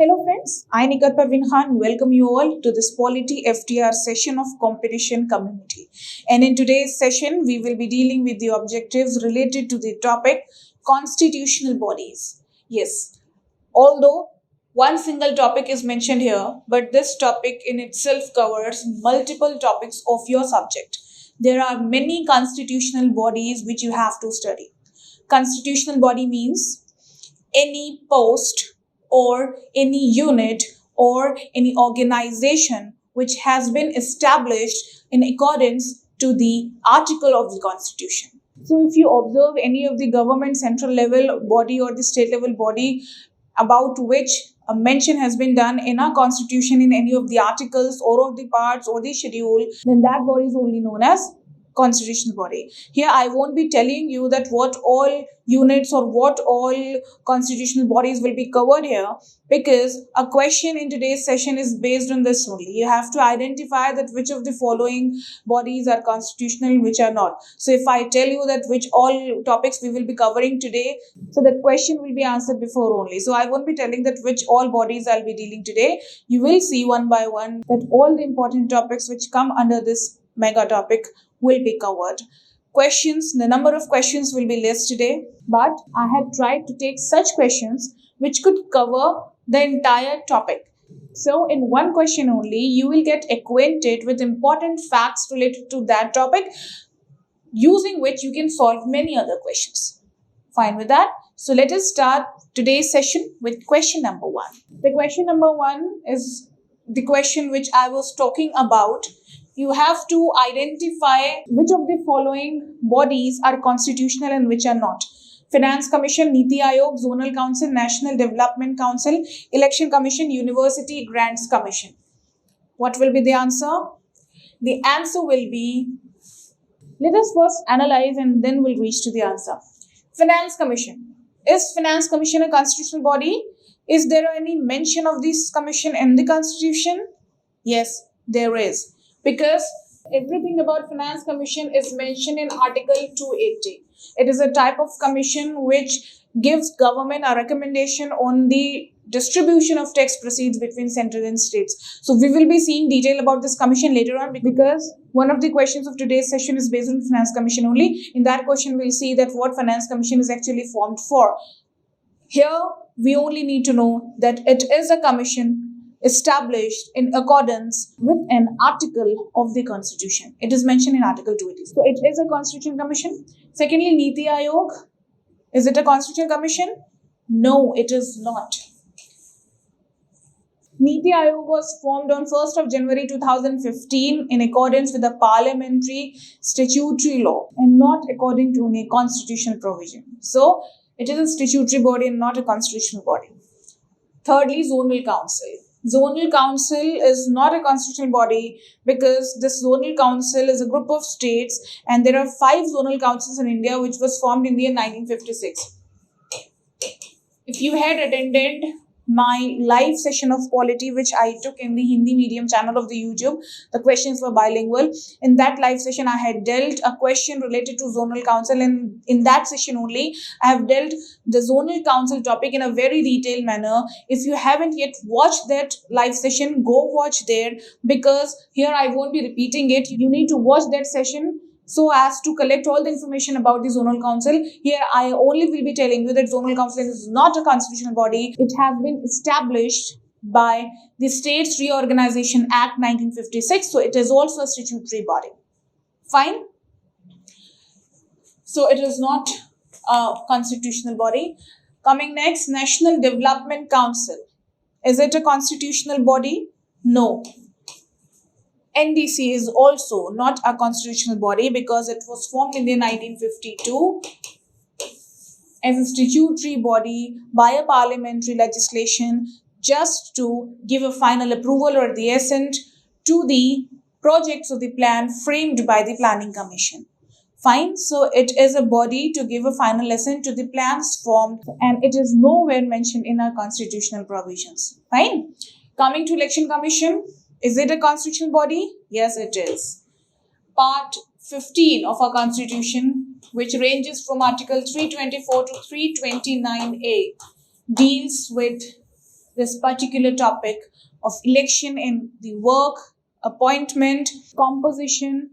Hello friends, I Nikat Parveen Khan welcome you all to this Polity FTR session of Competition Community. And in today's session, we will be dealing with the objectives related to the topic constitutional bodies. Yes, although one single topic is mentioned here, but this topic in itself covers multiple topics of your subject. There are many constitutional bodies which you have to study. Constitutional body means any post or any unit or any organization which has been established in accordance to the article of the constitution. So if you observe any of the government central level body or the state level body about which a mention has been done in our constitution in any of the articles or of the parts or the schedule, then that body is only known as constitutional body. Here I won't be telling you that what all units or what all constitutional bodies will be covered here, because a question in today's session is based on this only. You have to identify that which of the following bodies are constitutional, which are not. So if I tell you that which all topics we will be covering today, so that question will be answered before only. So I won't be telling that which all bodies I'll be dealing today. You will see one by one that all the important topics which come under this mega topic will be covered. Questions, the number of questions will be less today, but I had tried to take such questions which could cover the entire topic. So in one question only, you will get acquainted with important facts related to that topic, using which you can solve many other questions. Fine with that? So let us start today's session with question number 1. The question number 1 is the question which I was talking about. You have to identify which of the following bodies are constitutional and which are not. Finance Commission, Niti Aayog, Zonal Council, National Development Council, Election Commission, University Grants Commission. What will be the answer? The answer will be, let us first analyze and then we'll reach to the answer. Finance Commission. Is Finance Commission a constitutional body? Is there any mention of this commission in the constitution? Yes, there is. Because everything about Finance Commission is mentioned in Article 280. It is a type of commission which gives government a recommendation on the distribution of tax proceeds between central and states. So we will be seeing detail about this commission later on, because one of the questions of today's session is based on Finance Commission only. In that question, we'll see that what Finance Commission is actually formed for. Here, we only need to know that it is a commission established in accordance with an article of the constitution. It is mentioned in Article 280. So it is a constitutional commission. Secondly, Niti Aayog. Is it a constitutional commission? No, it is not. Niti Aayog was formed on 1st of January 2015 in accordance with the parliamentary statutory law and not according to any constitutional provision. So it is a statutory body and not a constitutional body. Thirdly, Zonal Council. Zonal Council is not a constitutional body because this Zonal Council is a group of states and there are 5 Zonal Councils in India which was formed in the year 1956. If you had attended my live session of polity which I took in the Hindi medium channel of the YouTube, the questions were bilingual. In that live session, I had dealt a question related to Zonal Council, and in that session only, I have dealt the Zonal Council topic in a very detailed manner. If you haven't yet watched that live session, go watch there, because here I won't be repeating it. You need to watch that session so as to collect all the information about the Zonal Council. Here I only will be telling you that Zonal Council is not a constitutional body. It has been established by the States Reorganization Act 1956. So it is also a statutory body. Fine. So it is not a constitutional body. Coming next, National Development Council. Is it a constitutional body? No. NDC is also not a constitutional body because it was formed in the 1952 as a statutory body by a parliamentary legislation just to give a final approval or the assent to the projects of the plan framed by the Planning Commission. Fine. So it is a body to give a final assent to the plans formed, and it is nowhere mentioned in our constitutional provisions. Fine. Coming to Election Commission. Is it a constitutional body? Yes, it is. Part 15 of our constitution, which ranges from Article 324 to 329A, deals with this particular topic of election in the work, appointment, composition,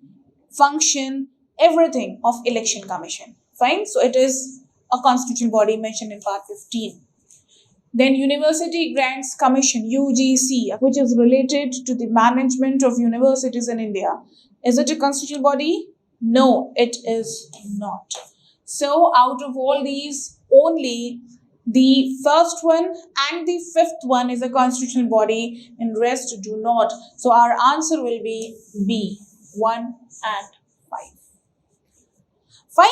function, everything of election commission. Fine. So it is a constitutional body mentioned in part 15. Then University Grants Commission, UGC, which is related to the management of universities in India. Is it a constitutional body? No, it is not. So out of all these, only the first one and the fifth one is a constitutional body, and rest do not. So our answer will be B, 1 and 5. Fine.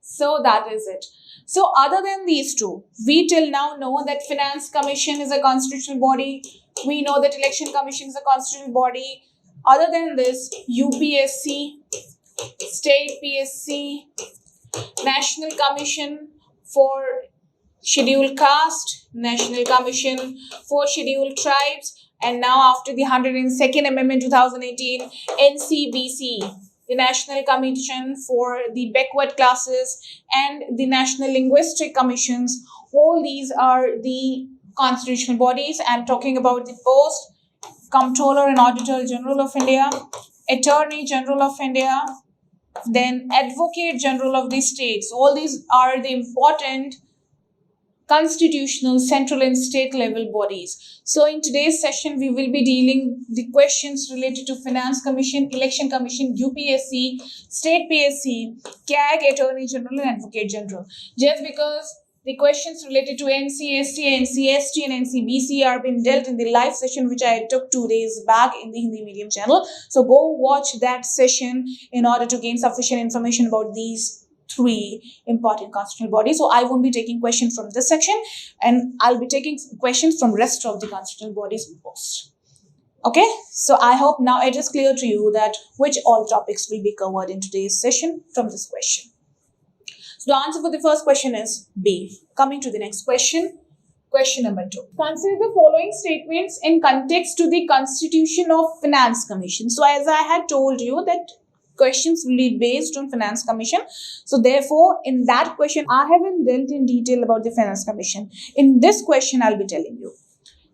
So that is it. So other than these two, we till now know that Finance Commission is a constitutional body. We know that Election Commission is a constitutional body. Other than this, UPSC, State PSC, National Commission for Scheduled Caste, National Commission for Scheduled Tribes, and now after the 102nd Amendment 2018, NCBC, the National Commission for the Backward Classes, and the National Linguistic Commissions. All these are the constitutional bodies. I am talking about the post, Comptroller and Auditor General of India, Attorney General of India, then Advocate General of the states. All these are the important constitutional central and state level bodies. So in today's session, we will be dealing the questions related to Finance Commission, Election Commission, UPSC, State PSC, CAG, Attorney General and Advocate General. Just because the questions related to NCST, NCST and NCBC are being dealt in the live session which I took 2 days back in the Hindi medium channel. So go watch that session in order to gain sufficient information about these three important constitutional bodies. So I won't be taking questions from this section, and I'll be taking questions from rest of the constitutional bodies post. Okay, so I hope now it is clear to you that which all topics will be covered in today's session from this question. So the answer for the first question is B. Coming to the next question. Question number 2. Consider the following statements in context to the Constitution of Finance Commission. So as I had told you that questions will be based on Finance Commission. So therefore, in that question, I haven't dealt in detail about the Finance Commission. In this question, I'll be telling you.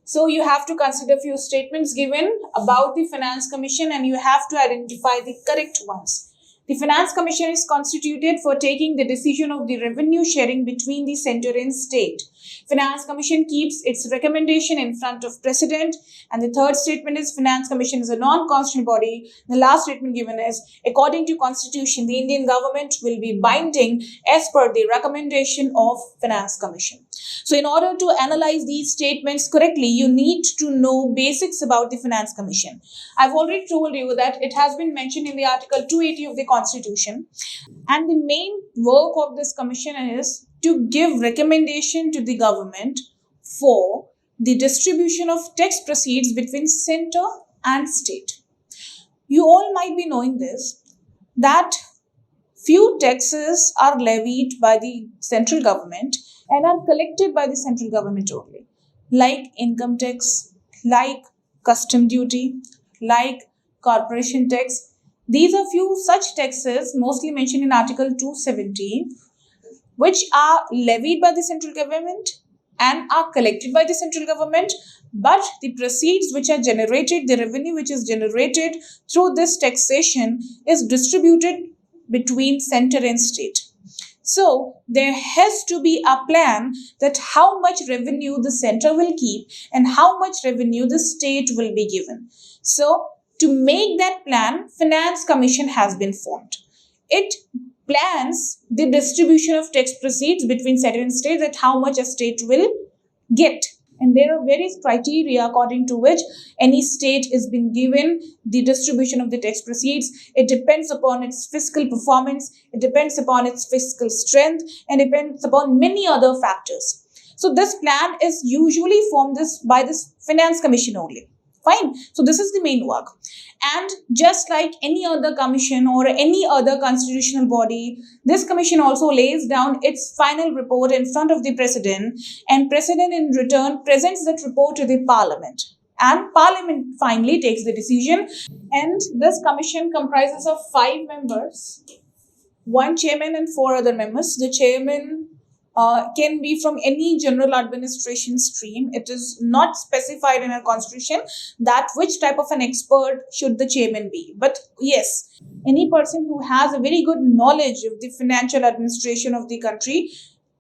So you have to consider a few statements given about the Finance Commission and you have to identify the correct ones. The Finance Commission is constituted for taking the decision of the revenue sharing between the center and state. Finance Commission keeps its recommendation in front of President. And the third statement is Finance Commission is a non-constitutional body. The last statement given is, according to Constitution, the Indian government will be binding as per the recommendation of Finance Commission. So in order to analyze these statements correctly, you need to know basics about the Finance Commission. I've already told you that it has been mentioned in the Article 280 of the Constitution. And the main work of this commission is to give recommendation to the government for the distribution of tax proceeds between center and state. You all might be knowing this, that few taxes are levied by the central government and are collected by the central government only, like income tax, like custom duty, like corporation tax. These are few such taxes mostly mentioned in Article 270, which are levied by the central government and are collected by the central government, but the proceeds which are generated, the revenue which is generated through this taxation is distributed between center and state. So there has to be a plan that how much revenue the center will keep and how much revenue the state will be given. So to make that plan, Finance Commission has been formed. It plans the distribution of tax proceeds between center and state, that how much a state will get. And there are various criteria according to which any state is being given the distribution of the tax proceeds. It depends upon its fiscal performance, it depends upon its fiscal strength, and depends upon many other factors. So this plan is usually formed by this Finance Commission only. Fine. So this is the main work. And just like any other commission or any other constitutional body, this commission also lays down its final report in front of the president, and president in return presents that report to the parliament. And parliament finally takes the decision. And this commission comprises of 5 members, 1 chairman and 4 other members. The chairman can be from any general administration stream. It is not specified in our constitution that which type of an expert should the chairman be. But yes, any person who has a very good knowledge of the financial administration of the country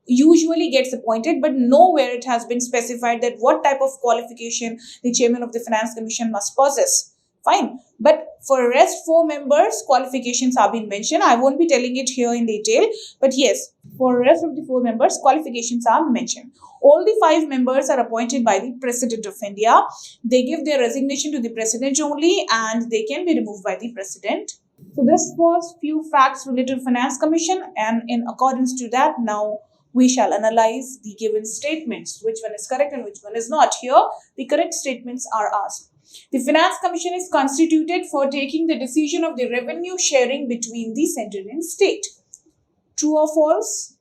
usually gets appointed, but nowhere it has been specified that what type of qualification the chairman of the finance commission must possess. Fine, but for rest 4 members qualifications have been mentioned. I won't be telling it here in detail, but yes, for rest of the 4 members qualifications are mentioned. All the 5 members are appointed by the president of India. They give their resignation to the president only, and they can be removed by the president. So this was few facts related to finance commission, and in accordance to that, now we shall analyze the given statements, which one is correct and which one is not. Here, the correct statements are asked. The Finance Commission is constituted for taking the decision of the revenue sharing between the central and state. True or false?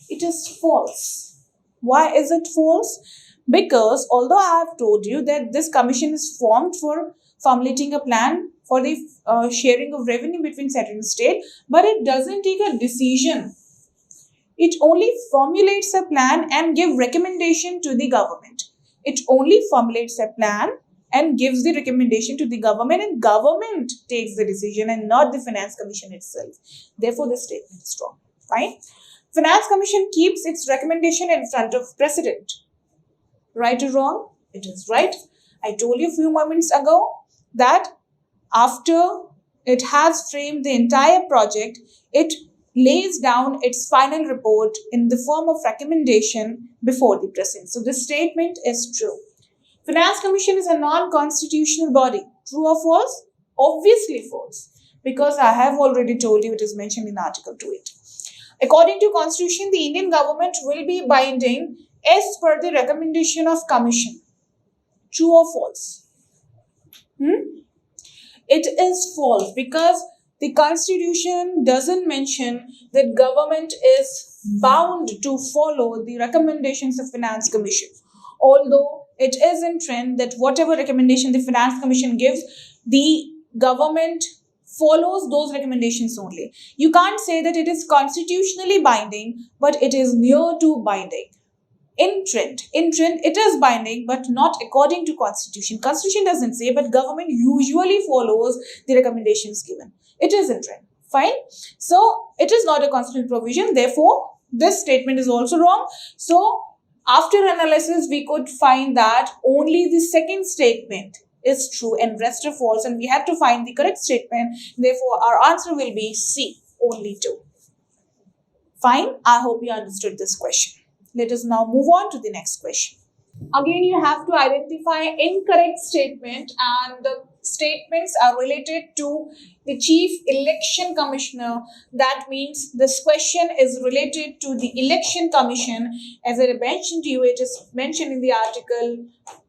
It is false. Why is it false? Because although I have told you that this commission is formed for formulating a plan for the sharing of revenue between central and state, but it doesn't take a decision. It only formulates a plan and gives recommendation to the government. It only formulates a plan and gives the recommendation to the government, and government takes the decision and not the finance commission itself. Therefore, this statement is wrong. Fine. Finance commission keeps its recommendation in front of president. Right or wrong? It is right. I told you a few moments ago that after it has framed the entire project, it lays down its final report in the form of recommendation before the president. So this statement is true. Finance Commission is a non-constitutional body. True or false? Obviously false, because I have already told you it is mentioned in Article 2.8. According to Constitution, the Indian government will be binding as per the recommendation of Commission. True or false? It is false, because the Constitution doesn't mention that government is bound to follow the recommendations of Finance Commission. Although it is in trend that whatever recommendation the Finance Commission gives, the government follows those recommendations only. You can't say that it is constitutionally binding, but it is near to binding. In trend, it is binding, but not according to Constitution. Constitution doesn't say, but government usually follows the recommendations given. It is in trend. Fine. So, it is not a constitutional provision. Therefore, this statement is also wrong. So, after analysis, we could find that only the second statement is true and rest are false, and we have to find the correct statement. Therefore, our answer will be C, only 2. Fine. I hope you understood this question. Let us now move on to the next question. Again, you have to identify incorrect statement, and the statements are related to the Chief Election Commissioner. That means this question is related to the Election Commission. As I mentioned to you, it is mentioned in the article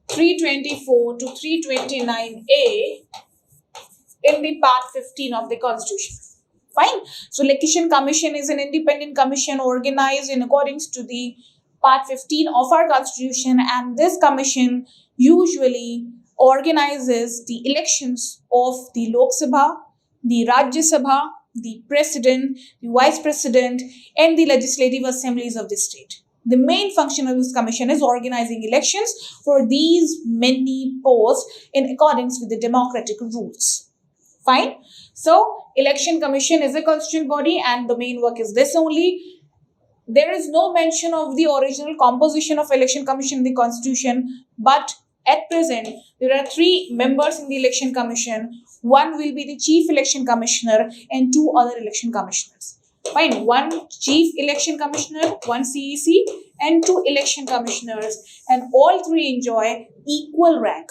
324 to 329A in the part 15 of the Constitution. Fine. So, Election Commission is an independent commission organized in accordance to the part 15 of our Constitution, and this commission usually organizes the elections of the Lok Sabha, the Rajya Sabha, the President, the Vice President, and the legislative assemblies of the state. The main function of this commission is organizing elections for these many posts in accordance with the democratic rules. Fine. So, Election Commission is a constitutional body, and the main work is this only. There is no mention of the original composition of Election Commission in the Constitution, but at present, there are 3 members in the Election Commission. One will be the Chief Election Commissioner and 2 other Election Commissioners. Fine, 1 Chief Election Commissioner, 1 CEC, and 2 Election Commissioners, and all 3 enjoy equal rank.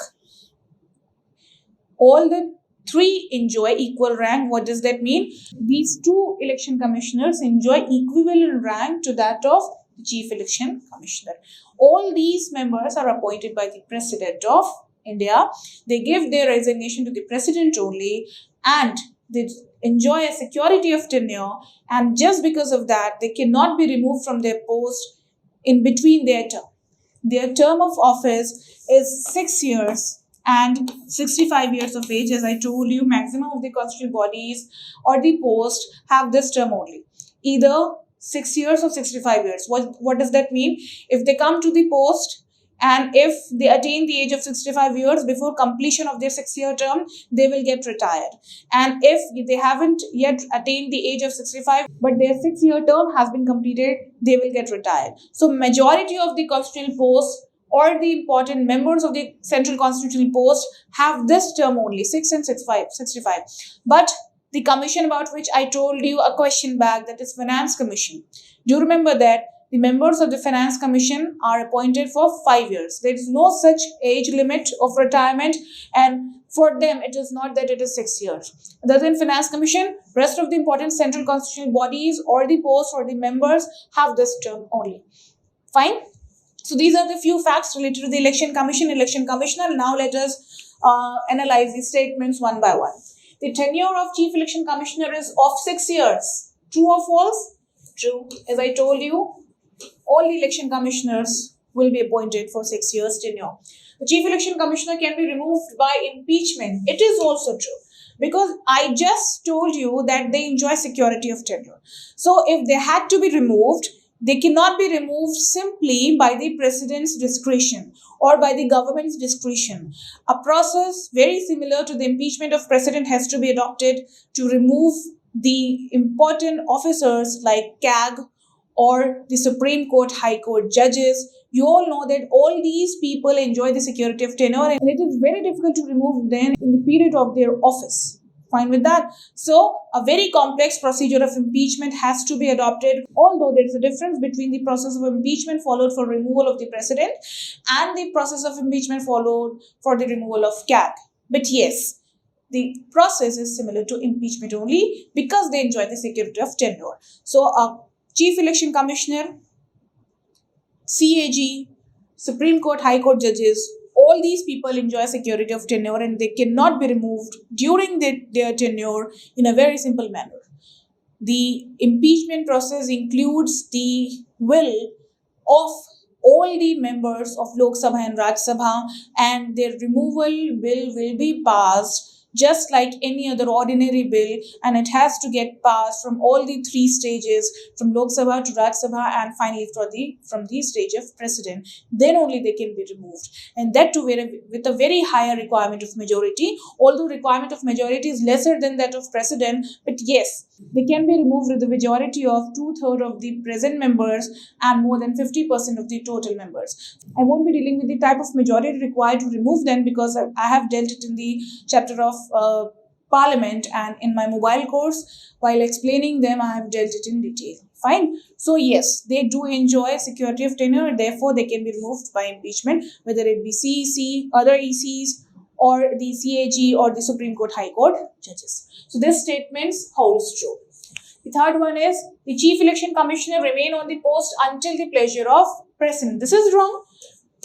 All the 3 enjoy equal rank. What does that mean? These 2 election commissioners enjoy equivalent rank to that of the Chief Election Commissioner. All these members are appointed by the President of India. They give their resignation to the President only, and they enjoy a security of tenure, and just because of that, they cannot be removed from their post in between their term. Their term of office is 6 years and 65 years of age. As I told you, maximum of the constitutional bodies or the post have this term only. Either 6 years or 65 years. What does that mean? If they come to the post and if they attain the age of 65 years before completion of their 6-year term, they will get retired. And if they haven't yet attained the age of 65, but their 6-year term has been completed, they will get retired. So majority of the constitutional posts or the important members of the central constitutional post have this term only, 6 and 65. But the commission about which I told you a question back, that is Finance Commission. Do you remember that the members of the Finance Commission are appointed for 5 years? There is no such age limit of retirement, and for them it is not that it is 6 years. Other than Finance Commission, rest of the important central constitutional bodies or the posts or the members have this term only. Fine. So these are the few facts related to the Election Commission, Election Commissioner. Now let us analyze these statements one by one. The tenure of Chief Election Commissioner is of 6 years. True or false? True. As I told you, all the election commissioners will be appointed for 6 years tenure. The Chief Election Commissioner can be removed by impeachment. It is also true, because I just told you that they enjoy security of tenure. So if they had to be removed, they cannot be removed simply by the president's discretion or by the government's discretion. A process very similar to the impeachment of president has to be adopted to remove the important officers like CAG or the Supreme Court, High Court judges. You all know that all these people enjoy the security of tenure, and it is very difficult to remove them in the period of their office. Fine with that? So a very complex procedure of impeachment has to be adopted, although there is a difference between the process of impeachment followed for removal of the president and the process of impeachment followed for the removal of CAG. But yes, the process is similar to impeachment only because they enjoy the security of tenure. So a Chief Election Commissioner, CAG, Supreme Court, High Court judges, all these people enjoy security of tenure and they cannot be removed during their tenure in a very simple manner. The impeachment process includes the will of all the members of Lok Sabha and Raj Sabha, and their removal bill will be passed just like any other ordinary bill, and it has to get passed from all the 3 stages, from Lok Sabha to Raj Sabha and finally from the stage of president. Then only they can be removed, and that too with a very higher requirement of majority, although requirement of majority is lesser than that of president. But yes, they can be removed with the majority of 2/3 of the present members and more than 50% of the total members. I won't be dealing with the type of majority required to remove them because I have dealt it in the chapter of Parliament, and in my mobile course while explaining them I have dealt it in detail. Fine. So yes, they do enjoy security of tenure, therefore they can be removed by impeachment, whether it be CEC, other ECs, or the CAG or the Supreme Court, High Court judges. So this statement holds true. The third one is the Chief Election Commissioner remain on the post until the pleasure of President. This is wrong.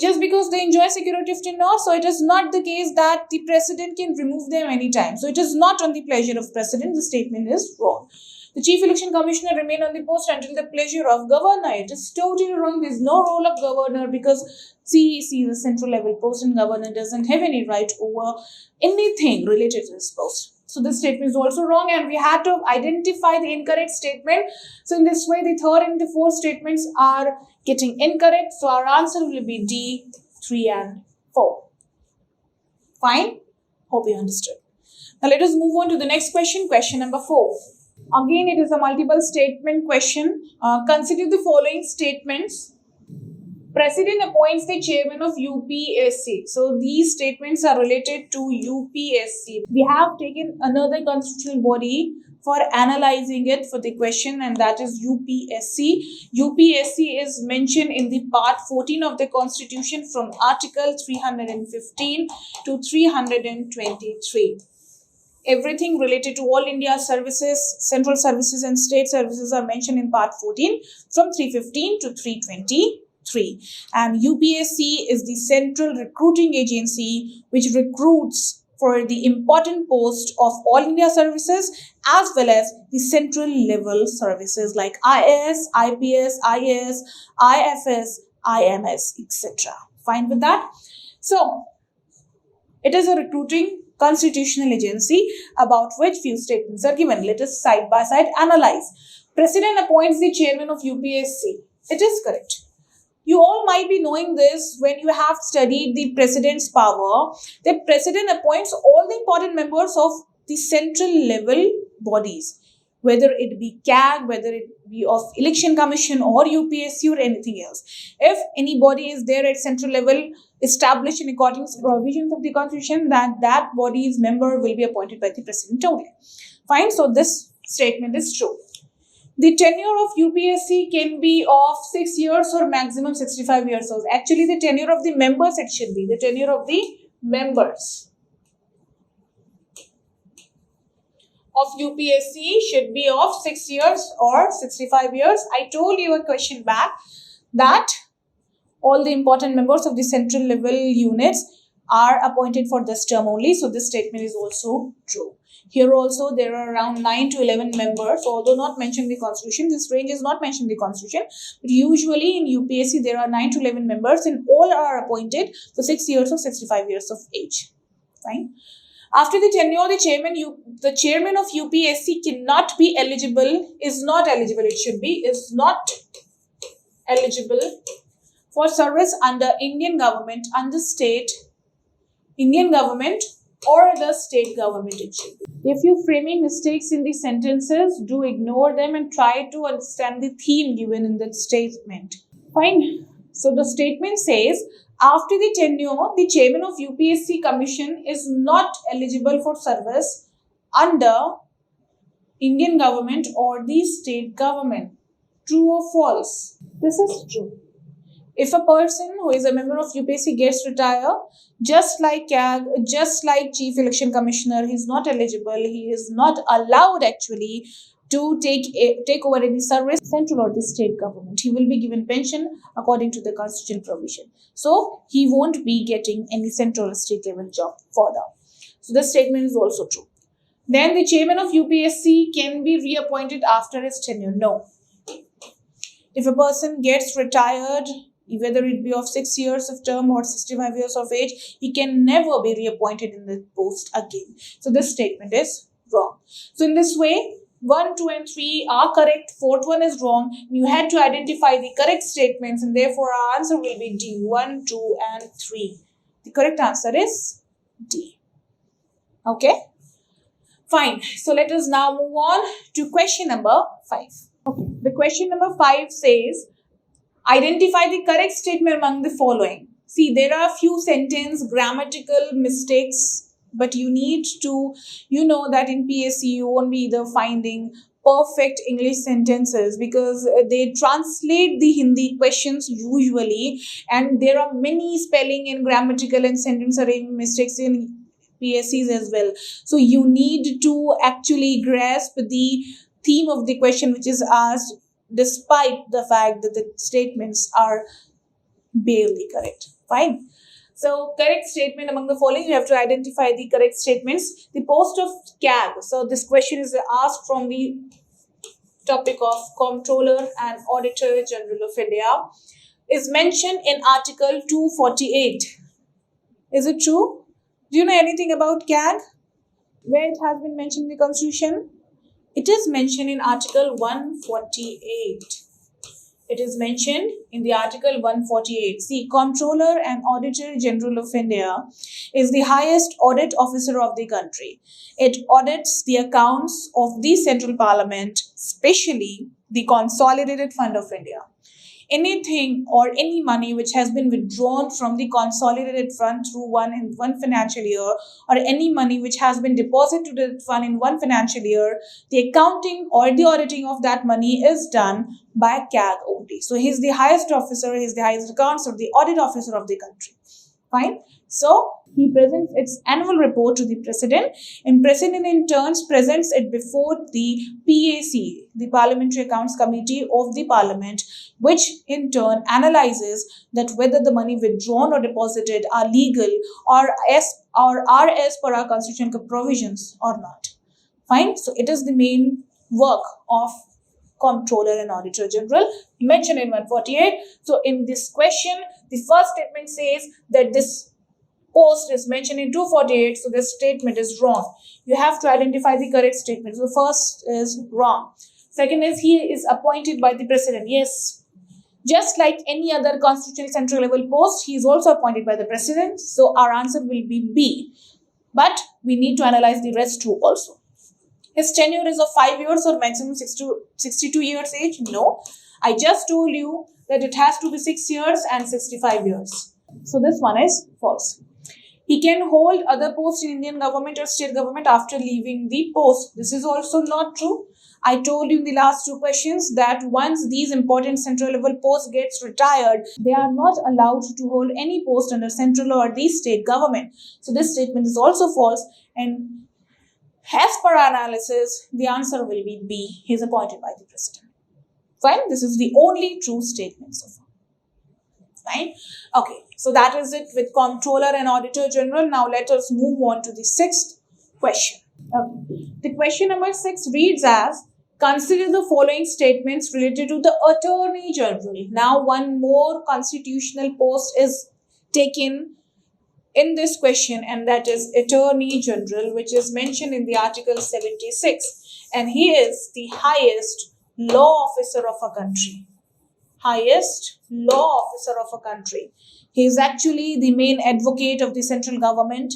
Just because they enjoy security of tenure, so it is not the case that the President can remove them anytime. So it is not on the pleasure of President. The statement is wrong. The Chief Election Commissioner remain on the post until the pleasure of Governor. It is totally wrong. There is no role of Governor because CEC is a central level post and Governor doesn't have any right over anything related to this post. So this statement is also wrong, and we had to identify the incorrect statement. So in this way, the third and the fourth statements are getting incorrect. So our answer will be D, 3 and 4. Fine? Hope you understood. Now let us move on to the next question, question number 4. Again, it is a multiple statement question. Consider the following statements. President appoints the chairman of UPSC. So these statements are related to UPSC. We have taken another constitutional body for analyzing it for the question, and that is UPSC. UPSC is mentioned in the part 14 of the Constitution from Article 315 to 323. Everything related to all India services, central services and state services are mentioned in part 14 from 315 to 323. And UPSC is the central recruiting agency which recruits for the important post of all India services as well as the central level services like IAS, IPS, IAS, IFS, IMS, etc. Fine with that? So, it is a recruiting constitutional agency about which few statements are given. Let us side by side analyze. President appoints the chairman of UPSC. It is correct. You all might be knowing this when you have studied the president's power, that president appoints all the important members of the central level bodies, whether it be CAG, whether it be of election commission or UPSC or anything else. If any body is there at central level established in accordance with provisions of the constitution, that body's member will be appointed by the president only. Fine, so this statement is true. The tenure of UPSC can be of 6 years or maximum 65 years old. Actually, the tenure of the members, it should be. The tenure of the members of UPSC should be of 6 years or 65 years. I told you a question back that all the important members of the central level units are appointed for this term only. So this statement is also true. Here also there are around 9 to 11 members, although not mentioned in the constitution. This range is not mentioned in the constitution, but usually in UPSC there are 9 to 11 members and all are appointed for 6 years or 65 years of age. Fine. After the tenure, the chairman of UPSC cannot be eligible, is not eligible, it should be, is not eligible for service under Indian government, under Indian government or the state government, it should be. If you're framing mistakes in the sentences, do ignore them and try to understand the theme given in that statement. Fine. So the statement says, after the tenure, the chairman of UPSC commission is not eligible for service under Indian government or the state government. True or false? This is true. If a person who is a member of UPSC gets retired, just like CAG, just like Chief Election Commissioner, he is not eligible. He is not allowed actually to take over any service, central or the state government. He will be given pension according to the constitutional provision. So he won't be getting any central or state level job further. So this statement is also true. Then the chairman of UPSC can be reappointed after his tenure. No. If a person gets retired, whether it be of 6 years of term or 65 years of age, he can never be reappointed in the post again. So this statement is wrong. So in this way, 1, 2 and 3 are correct. Fourth one is wrong. You had to identify the correct statements and therefore our answer will be D. 1, 2 and 3. The correct answer is D. Okay. Fine. So let us now move on to question number 5. Okay. The question number 5 says, identify the correct statement among the following. See, there are a few sentence grammatical mistakes, but you need to, that in PSC you won't be either finding perfect English sentences because they translate the Hindi questions usually, and there are many spelling and grammatical and sentence arrangement mistakes in PSCs as well. So you need to actually grasp the theme of the question which is asked, despite the fact that the statements are barely correct. Fine. So correct statement among the following, you have to identify the correct statements. The post of CAG. So this question is asked from the topic of Comptroller and Auditor General of India, is mentioned in Article 248. Is it true? Do you know anything about CAG? Where it has been mentioned in the Constitution? It is mentioned in Article 148. It is mentioned in the Article 148. See, Comptroller and Auditor General of India is the highest audit officer of the country. It audits the accounts of the central parliament, especially the Consolidated Fund of India. Anything or any money which has been withdrawn from the consolidated fund through one financial year, or any money which has been deposited to the fund in one financial year, the accounting or the auditing of that money is done by CAG only. So he is the highest officer, he is the highest accounts or the audit officer of the country. Fine. So he presents its annual report to the president, and president in turns presents it before the PAC, the Parliamentary Accounts Committee of the Parliament, which in turn analyzes that whether the money withdrawn or deposited are legal or are as per our constitutional provisions or not. Fine. So it is the main work of Comptroller and Auditor General mentioned in 148. So in this question, the first statement says that this post is mentioned in 248. So this statement is wrong. You have to identify the correct statement. So first is wrong. Second is he is appointed by the president. Yes, just like any other constitutional central level post, he is also appointed by the president. So our answer will be B. But we need to analyze the rest too also. His tenure is of 5 years or maximum 62 years age? No. I just told you that it has to be 6 years and 65 years. So this one is false. He can hold other posts in Indian government or state government after leaving the post. This is also not true. I told you in the last two questions that once these important central level posts gets retired, they are not allowed to hold any post under central or the state government. So this statement is also false, and as per our analysis, the answer will be B. He is appointed by the president. Fine, this is the only true statement so far. Fine. Okay, so that is it with Comptroller and Auditor General. Now let us move on to the sixth question. The question number 6 reads as, consider the following statements related to the Attorney General. Now one more constitutional post is taken in this question, and that is Attorney General, which is mentioned in the Article 76. And he is the highest law officer of a country. Highest law officer of a country. He is actually the main advocate of the central government.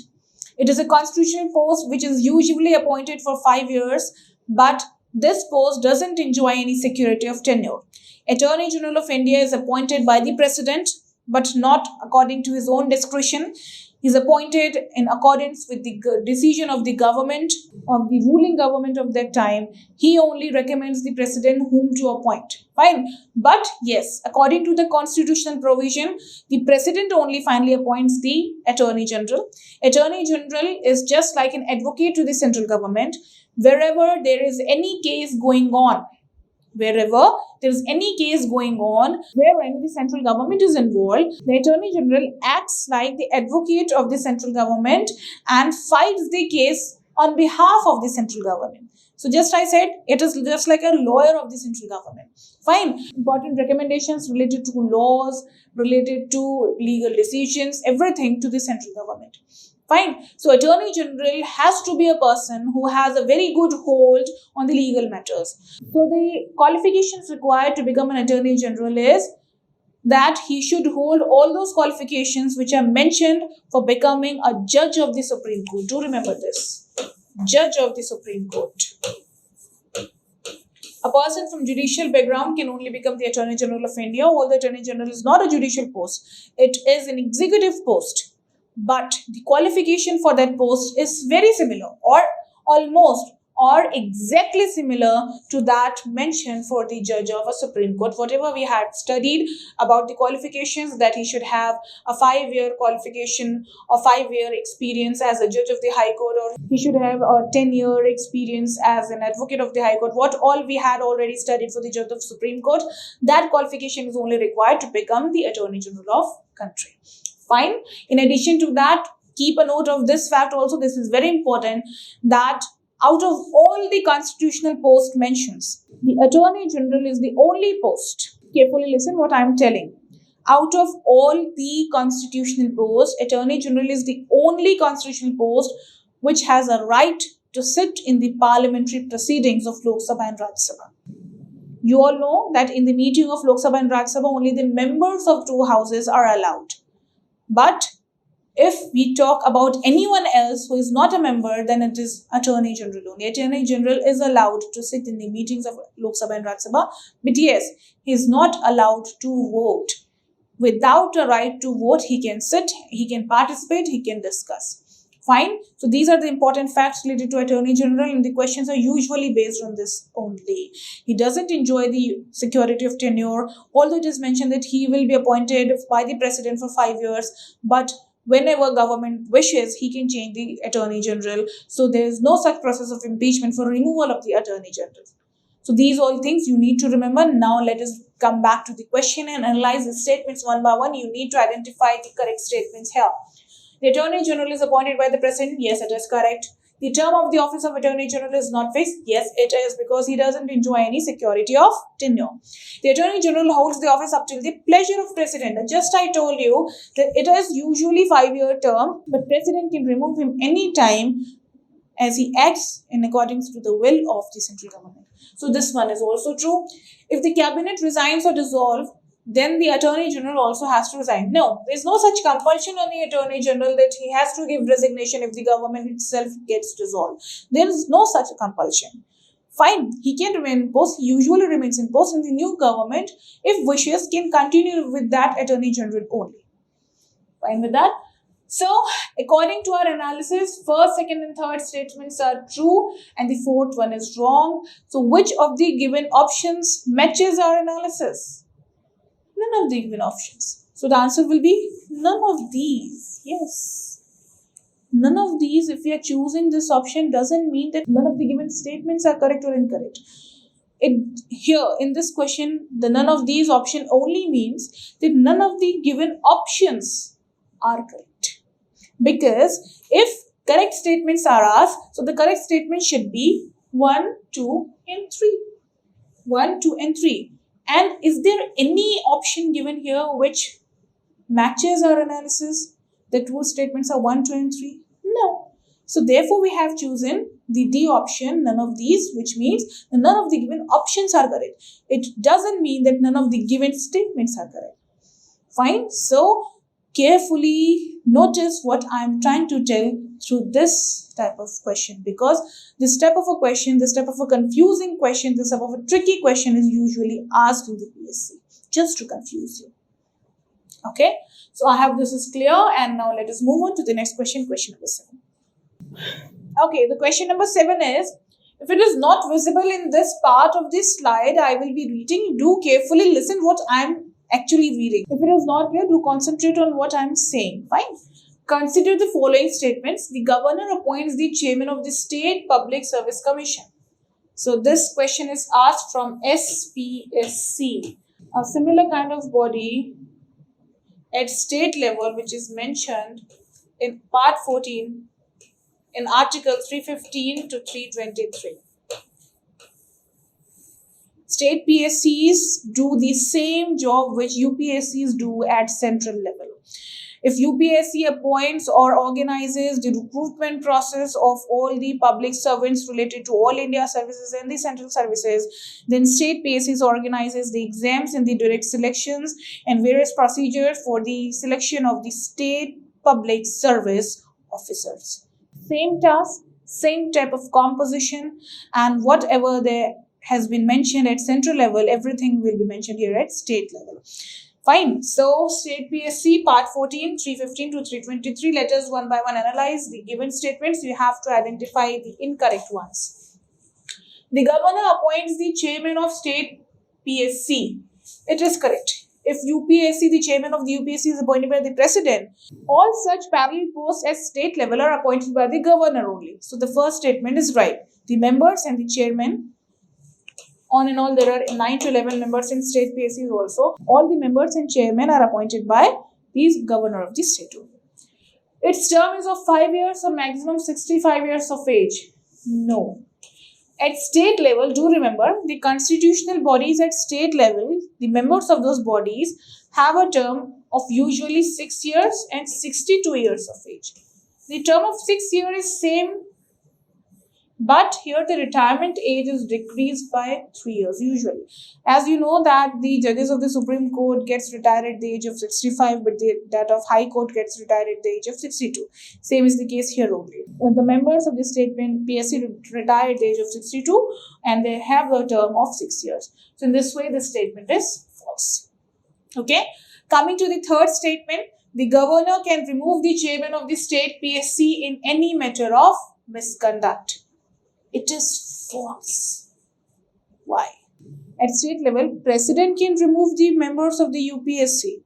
It is a constitutional post which is usually appointed for 5 years, but this post doesn't enjoy any security of tenure. Attorney General of India is appointed by the president, but not according to his own discretion. He is appointed in accordance with the decision of the government, of the ruling government of that time. He only recommends the president whom to appoint. Fine. But yes, according to the constitutional provision, the president only finally appoints the Attorney General. Attorney General is just like an advocate to the central government. Wherever there is any case going on, wherever there is any case going on wherein the central government is involved, the Attorney General acts like the advocate of the central government and fights the case on behalf of the central government. So just I said, it is just like a lawyer of the central government. Fine. Important recommendations related to laws, related to legal decisions, everything to the central government. Fine. So Attorney General has to be a person who has a very good hold on the legal matters. So the qualifications required to become an Attorney General is that he should hold all those qualifications which are mentioned for becoming a judge of the Supreme Court. Do remember this. Judge of the Supreme Court. A person from judicial background can only become the Attorney General of India. Although Attorney General is not a judicial post, it is an executive post. But the qualification for that post is very similar or almost or exactly similar to that mentioned for the judge of a Supreme Court. Whatever we had studied about the qualifications, that he should have a 5-year qualification or 5-year experience as a judge of the High Court, or he should have a 10-year experience as an advocate of the High Court. What all we had already studied for the judge of Supreme Court, that qualification is only required to become the Attorney General of country. Fine. In addition to that, keep a note of this fact also. This is very important, that out of all the constitutional post mentions, the Attorney General is the only post. Carefully listen what I am telling. Out of all the constitutional posts, Attorney General is the only constitutional post which has a right to sit in the parliamentary proceedings of Lok Sabha and Rajya Sabha. You all know that in the meeting of Lok Sabha and Rajya Sabha, only the members of two houses are allowed. But if we talk about anyone else who is not a member, then it is Attorney General only. Attorney General is allowed to sit in the meetings of Lok Sabha and Rajya Sabha, but yes, he is not allowed to vote. Without a right to vote, he can sit, he can participate, he can discuss. Fine. So these are the important facts related to Attorney General, and the questions are usually based on this only. He doesn't enjoy the security of tenure, although it is mentioned that he will be appointed by the president for 5 years, but whenever government wishes, he can change the Attorney General. So there is no such process of impeachment for removal of the Attorney General. So these all things you need to remember. Now let us come back to the question and analyze the statements one by one. You need to identify the correct statements here. The Attorney General is appointed by the President. Yes, it is correct. The term of the office of Attorney General is not fixed. Yes, it is, because he doesn't enjoy any security of tenure. The Attorney General holds the office up till the pleasure of President. Just I told you that it is usually 5-year term, but President can remove him any time as he acts in accordance to the will of the central government. So this one is also true. If the cabinet resigns or dissolves, then the Attorney General also has to resign. No, there's no such compulsion on the Attorney General that he has to give resignation if the government itself gets dissolved. There is no such compulsion. Fine, he can remain in post. He usually remains in post, and the new government, if wishes, can continue with that Attorney General only. Fine with that? So, according to our analysis, first, second, and third statements are true, and the fourth one is wrong. So, which of the given options matches our analysis? None of the given options. So, the answer will be none of these. Yes. None of these, if we are choosing this option, doesn't mean that none of the given statements are correct or incorrect. Here in this question, the none of these option only means that none of the given options are correct. Because if correct statements are asked, so the correct statement should be 1, 2, and 3. 1, 2, and 3. And is there any option given here which matches our analysis? The true statements are 1, 2, and 3? No. So therefore, we have chosen the D option, none of these, which means none of the given options are correct. It doesn't mean that none of the given statements are correct. Fine. So carefully notice what I am trying to tell through this type of question, because this type of a question, this type of a confusing question, this type of a tricky question is usually asked in the PSC just to confuse you. Okay, so I hope this is clear, and now let us move on to the next question, question number 7. Okay, the question number 7 is, if it is not visible in this part of this slide, I will be reading. Do carefully listen what I am actually reading. If it is not clear, do concentrate on what I am saying. Fine. Consider the following statements. The governor appoints the chairman of the State Public Service Commission. So this question is asked from SPSC, a similar kind of body at state level, which is mentioned in part 14 in article 315 to 323. State PSCs do the same job which UPSCs do at central level. If UPSC appoints or organizes the recruitment process of all the public servants related to all India services and the central services, then state PSCs organizes the exams and the direct selections and various procedures for the selection of the state public service officers. Same task, same type of composition, and whatever there has been mentioned at central level, everything will be mentioned here at state level. Fine. So, State PSC Part 14, 315 to 323. Let us one by one analyze the given statements. You have to identify the incorrect ones. The governor appoints the chairman of State PSC. It is correct. If UPSC, the chairman of the UPSC is appointed by the president, all such parallel posts at state level are appointed by the governor only. So, the first statement is right. The members and the chairman, on and all, there are 9 to 11 members in state PSCs also. All the members and chairmen are appointed by the governor of the state. Its term is of 5 years or maximum 65 years of age. No. At state level, do remember, the constitutional bodies at state level, the members of those bodies have a term of usually 6 years and 62 years of age. The term of 6 years is same, but here the retirement age is decreased by 3 years usually. As you know that the judges of the Supreme Court gets retired at the age of 65, but that of High Court gets retired at the age of 62. Same is the case here only. The members of the state PSC retire at the age of 62 and they have a term of 6 years. So in this way the statement is false. Okay. Coming to the third statement, the governor can remove the chairman of the state PSC in any matter of misconduct. It is false. Why? At state level, president can remove the members of the UPSC.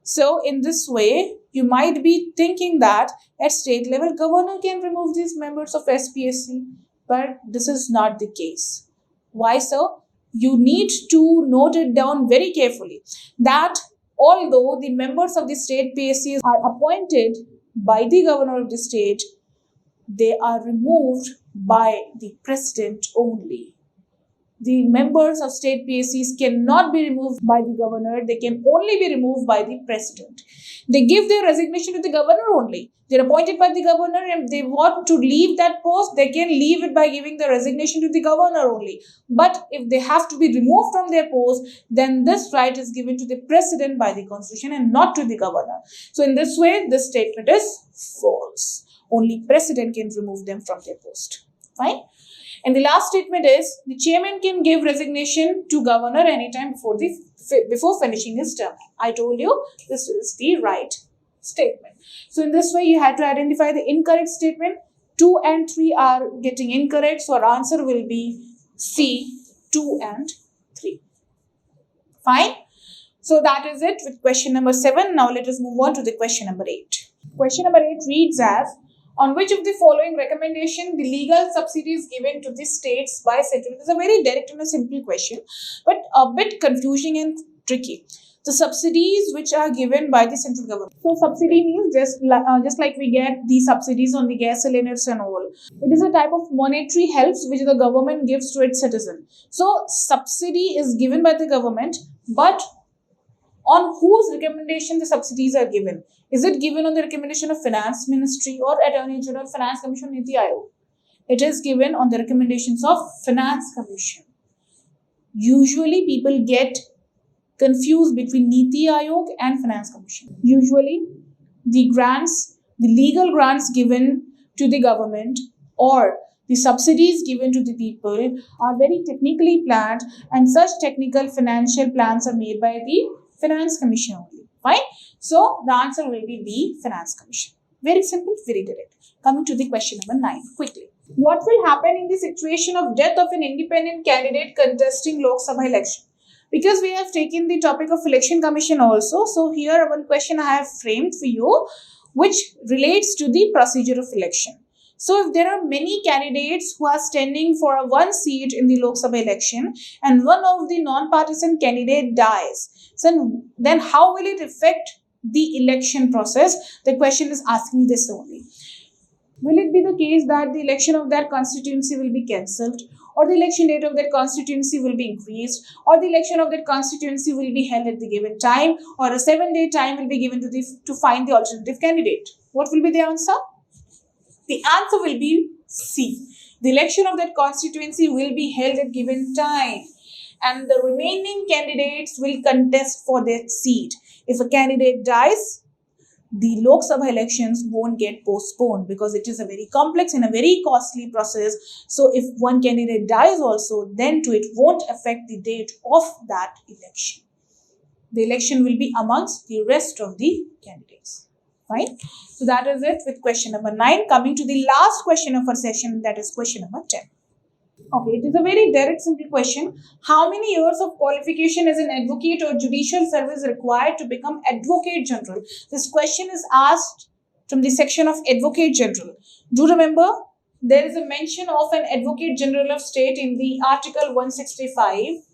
So, in this way, you might be thinking that at state level, governor can remove these members of SPSC. But this is not the case. Why so? You need to note it down very carefully that although the members of the state PSCs are appointed by the governor of the state, they are removed by the president only. the members of state PSCs cannot be removed by the governor. They can only be removed by the president. They give their resignation to the governor only. They're appointed by the governor, and if they want to leave that post, they can leave it by giving the resignation to the governor only. But if they have to be removed from their post, then this right is given to the president by the constitution and not to the governor. So in this way, this statement is false. Only president can remove them from their post. Fine. And the last statement is the chairman can give resignation to governor anytime before finishing his term. I told you this is the right statement. So in this way, you had to identify the incorrect statement. 2 and 3 are getting incorrect. So our answer will be C, 2 and 3. Fine. So that is it with question number 7. Now let us move on to the question number 8. Question number 8 reads as, on which of the following recommendation the legal subsidy is given to the states by central? It is a very direct and a simple question, but a bit confusing and tricky. The subsidies which are given by the central government. So subsidy means just like we get the subsidies on the gas cylinders and all. It is a type of monetary helps which the government gives to its citizen. So subsidy is given by the government, but on whose recommendation the subsidies are given? Is it given on the recommendation of Finance Ministry or Attorney General, Finance Commission, Niti Aayog? It is given on the recommendations of Finance Commission. Usually people get confused between Niti Aayog and Finance Commission. Usually the legal grants given to the government or the subsidies given to the people are very technically planned, and such technical financial plans are made by the Finance Commission only. Fine. So the answer will be B, Finance Commission. Very simple, very direct. Coming to the question number 9, quickly. What will happen in the situation of death of an independent candidate contesting Lok Sabha election? Because we have taken the topic of election commission also, so here one question I have framed for you, which relates to the procedure of election. So if there are many candidates who are standing for a one seat in the Lok Sabha election and one of the non-partisan candidate dies, so then how will it affect the election process? The question is asking this only. Will it be the case that the election of that constituency will be cancelled, or the election date of that constituency will be increased, or the election of that constituency will be held at the given time, or a 7-day time will be given to find the alternative candidate? What will be the answer? The answer will be C. The election of that constituency will be held at given time, and the remaining candidates will contest for that seat. If a candidate dies, the Lok Sabha elections won't get postponed because it is a very complex and a very costly process. So if one candidate dies also, then too it won't affect the date of that election. The election will be amongst the rest of the candidates. Right? So that is it with question number 9. Coming to the last question of our session, that is question number 10. Okay, it is a very direct, simple question. How many years of qualification as an advocate or judicial service required to become Advocate General? This question is asked from the section of Advocate General. Do remember, there is a mention of an Advocate General of State in the Article 165.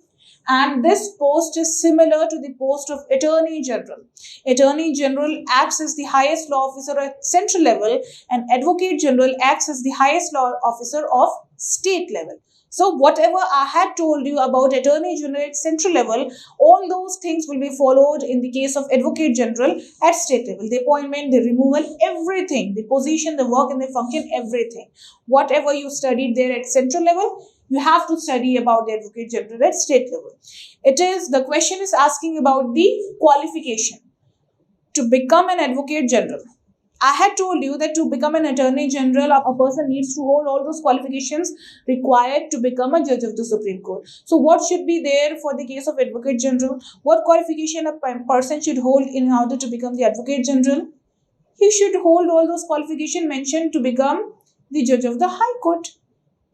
And this post is similar to the post of Attorney General. Attorney General acts as the highest law officer at central level, and Advocate General acts as the highest law officer of state level. So whatever I had told you about Attorney General at central level, all those things will be followed in the case of Advocate General at state level. The appointment, the removal, everything, the position, the work and the function, everything. Whatever you studied there at central level, you have to study about the Advocate General at state level. The question is asking about the qualification to become an Advocate General. I had told you that to become an Attorney General, a person needs to hold all those qualifications required to become a Judge of the Supreme Court. So what should be there for the case of Advocate General? What qualification a person should hold in order to become the Advocate General? He should hold all those qualifications mentioned to become the Judge of the High Court.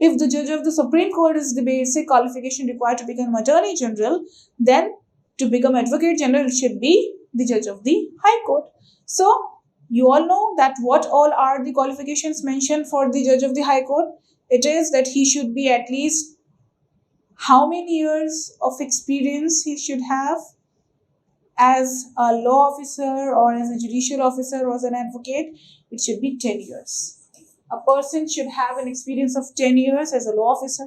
If the Judge of the Supreme Court is the basic qualification required to become Attorney General, then to become Advocate General should be the Judge of the High Court. So, you all know that what all are the qualifications mentioned for the Judge of the High Court? It is that he should be at least how many years of experience he should have as a law officer or as a judicial officer or as an advocate. It should be 10 years. A person should have an experience of 10 years as a law officer.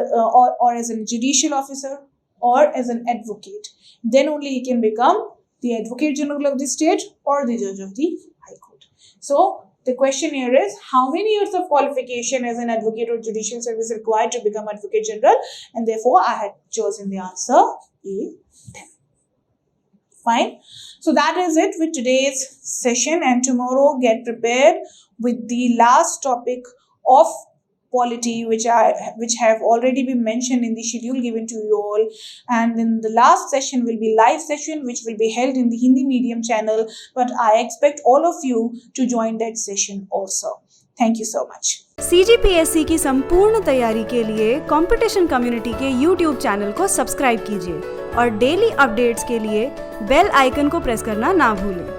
or as a judicial officer or as an advocate. Then only he can become the Advocate General of the state or the Judge of the High Court. So the question here is, how many years of qualification as an advocate or judicial service required to become Advocate General? And therefore, I had chosen the answer A. 10. Fine. So that is it with today's session, and tomorrow get prepared with the last topic of polity, which have already been mentioned in the schedule given to you all. And then the last session will be live session, which will be held in the Hindi medium channel, but I expect all of you to join that session also. Thank you so much. CGPSC की संपूर्ण तैयारी के लिए competition community के YouTube channel को subscribe कीजिए और daily updates के लिए बेल आइकन को प्रेस करना ना भूलें।